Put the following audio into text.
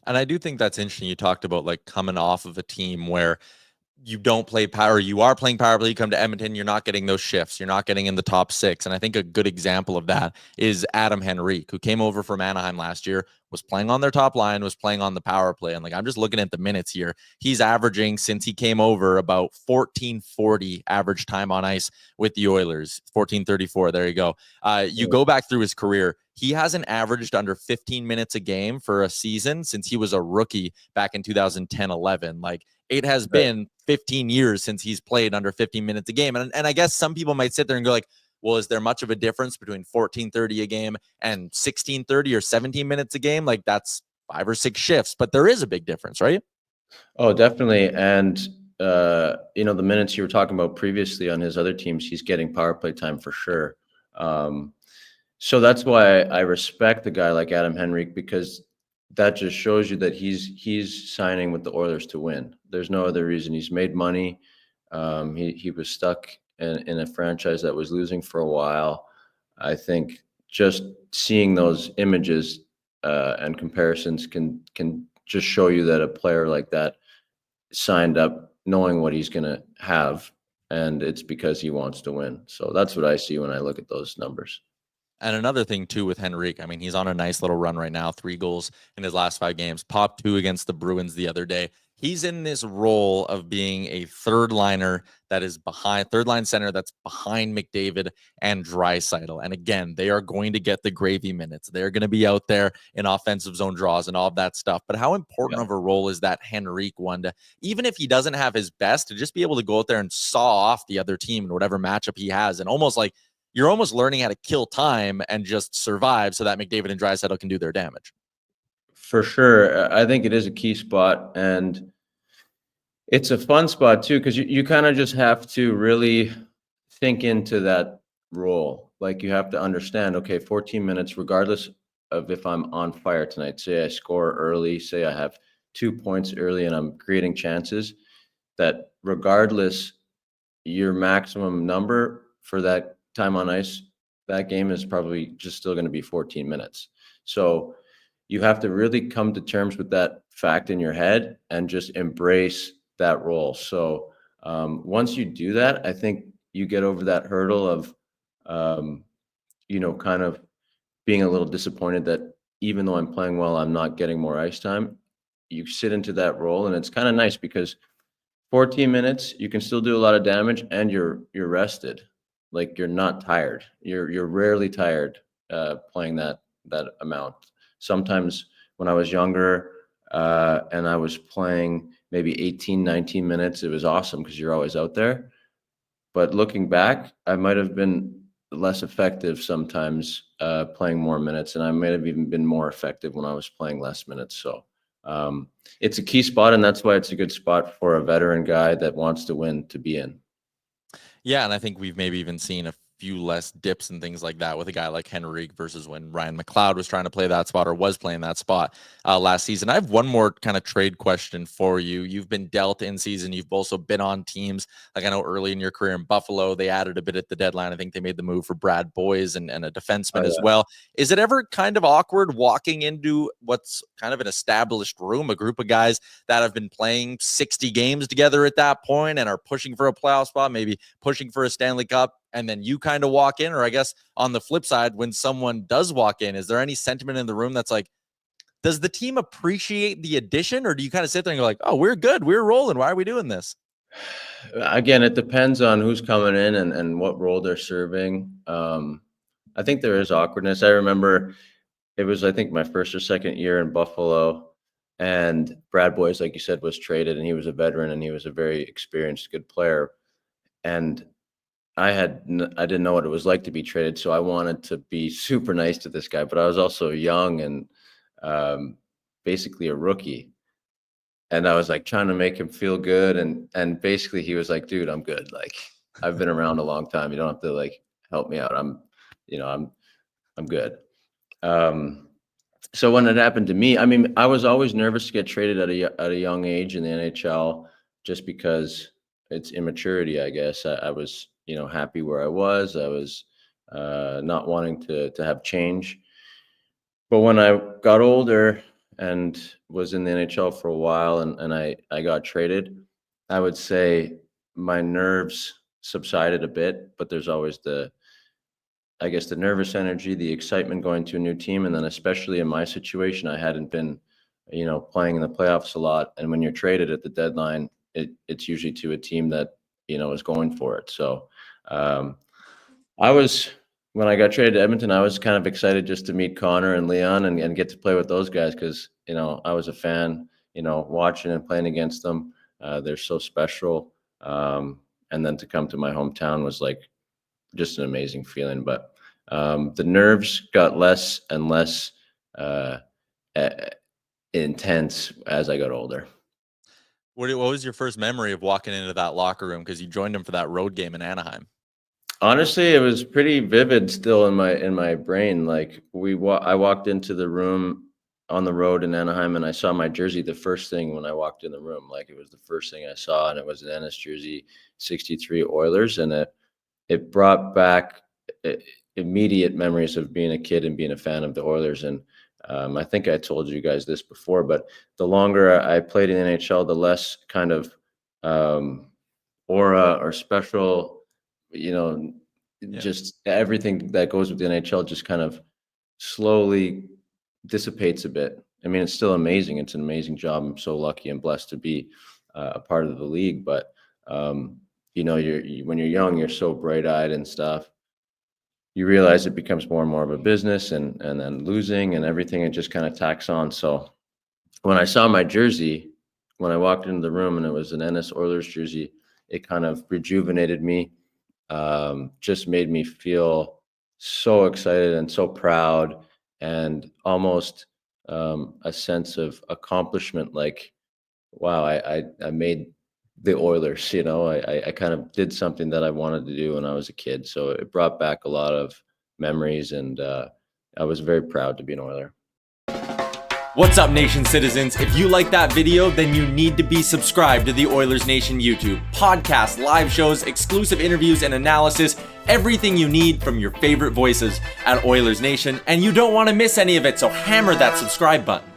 And I do think that's interesting. You talked about like coming off of a team where you don't play power, you are playing power play, you come to Edmonton, you're not getting those shifts, you're not getting in the top six. And I think a good example of that is Adam Henrique, who came over from Anaheim last year, was playing on their top line, was playing on the power play. And like, I'm just looking at the minutes here. He's averaging, since he came over, about 1440 average time on ice with the Oilers. 1434. There you go. You go back through his career, he hasn't averaged under 15 minutes a game for a season since he was a rookie back in 2010-11. Like, it has been 15 years since he's played under 15 minutes a game. And I guess some people might sit there and go like, well, is there much of a difference between 14:30 a game and 16:30 or 17 minutes a game? Like, that's 5 or 6 shifts, but there is a big difference, right? Oh, definitely. And, the minutes you were talking about previously on his other teams, he's getting power play time for sure. So that's why I respect a guy like Adam Henrique, because that just shows you that he's signing with the Oilers to win. There's no other reason. He's made money. He was stuck in a franchise that was losing for a while. I think just seeing those images and comparisons can just show you that a player like that signed up knowing what he's going to have, and it's because he wants to win. So that's what I see when I look at those numbers. And another thing too with Henrique, I mean, he's on a nice little run right now. 3 goals in his last 5 games. Popped 2 against the Bruins the other day. He's in this role of being a third liner that is behind, third line center that's behind McDavid and Draisaitl. And again, they are going to get the gravy minutes. They're going to be out there in offensive zone draws and all of that stuff. But how important of a role is that Henrique one to, even if he doesn't have his best, to just be able to go out there and saw off the other team in whatever matchup he has, and almost like you're almost learning how to kill time and just survive so that McDavid and Draisaitl can do their damage. For sure. I think it is a key spot, and it's a fun spot too, because you kind of just have to really think into that role. Like, you have to understand, okay, 14 minutes, regardless of if I'm on fire tonight, say I score early, say I have 2 points early and I'm creating chances, that regardless, your maximum number for that time on ice, that game is probably just still going to be 14 minutes. So you have to really come to terms with that fact in your head and just embrace that role. So once you do that, I think you get over that hurdle of, kind of being a little disappointed that even though I'm playing well, I'm not getting more ice time. You sit into that role, and it's kind of nice because 14 minutes, you can still do a lot of damage, and you're rested. Like, you're not tired. You're rarely tired playing that amount. Sometimes when I was younger and I was playing maybe 18, 19 minutes, it was awesome because you're always out there. But looking back, I might have been less effective sometimes playing more minutes, and I might have even been more effective when I was playing less minutes. So it's a key spot, and that's why it's a good spot for a veteran guy that wants to win to be in. Yeah, and I think we've maybe even seen a few less dips and things like that with a guy like Henrique versus when Ryan McLeod was trying to play that spot or was playing that spot last season. I have one more kind of trade question for you. You've been dealt in season. You've also been on teams. Like, I know early in your career in Buffalo, they added a bit at the deadline. I think they made the move for Brad Boyes and a defenseman as well. Is it ever kind of awkward walking into what's kind of an established room, a group of guys that have been playing 60 games together at that point and are pushing for a playoff spot, maybe pushing for a Stanley Cup, and then you kind of walk in? Or I guess on the flip side, when someone does walk in, is there any sentiment in the room that's like, does the team appreciate the addition, or do you kind of sit there and go like, oh, we're good, we're rolling, why are we doing this? Again, it depends on who's coming in and what role they're serving. I think there is awkwardness. I remember it was, I think, my first or second year in Buffalo, and Brad Boyes, like you said, was traded, and he was a veteran, and he was a very experienced, good player. And I didn't know what it was like to be traded, so I wanted to be super nice to this guy, but I was also young and basically a rookie. And I was like trying to make him feel good, and basically he was like, "Dude, I'm good. Like, I've been around a long time. You don't have to like help me out. I'm good." So when it happened to me, I mean, I was always nervous to get traded at a young age in the NHL, just because it's immaturity, I guess. I was, happy where I was. I was not wanting to have change. But when I got older, and was in the NHL for a while, and I got traded, I would say my nerves subsided a bit, but there's always I guess the nervous energy, the excitement going to a new team. And then especially in my situation, I hadn't been, playing in the playoffs a lot. And when you're traded at the deadline, it's usually to a team that, is going for it. So um, I was, when I got traded to Edmonton, I was kind of excited just to meet Connor and Leon and get to play with those guys because, I was a fan, watching and playing against them. They're so special. And then to come to my hometown was like just an amazing feeling. But the nerves got less and less uh, intense as I got older. What was your first memory of walking into that locker room? Because you joined him for that road game in Anaheim. Honestly, it was pretty vivid still in my brain. Like I walked into the room on the road in Anaheim, and I saw my jersey the first thing when I walked in the room. Like it was the first thing I saw, and it was an Ennis jersey, 63 Oilers, and it brought back immediate memories of being a kid and being a fan of the Oilers. And I think I told you guys this before, but the longer I played in NHL, the less kind of aura or special, just everything that goes with the NHL just kind of slowly dissipates a bit. I mean, it's still amazing. It's an amazing job. I'm so lucky and blessed to be a part of the league. But when you're young, you're so bright-eyed and stuff. You realize it becomes more and more of a business, and then losing and everything, it just kind of tacks on. So when I saw my jersey, when I walked into the room and it was an Ennis Oilers jersey, it kind of rejuvenated me, just made me feel so excited and so proud, and almost a sense of accomplishment, like, wow, I made the Oilers. I kind of did something that I wanted to do when I was a kid. So it brought back a lot of memories, and I was very proud to be an Oiler. What's up, Nation citizens? If you like that video, then you need to be subscribed to the Oilers Nation YouTube. Podcasts, live shows, exclusive interviews, and analysis. Everything you need from your favorite voices at Oilers Nation. And you don't want to miss any of it, so hammer that subscribe button.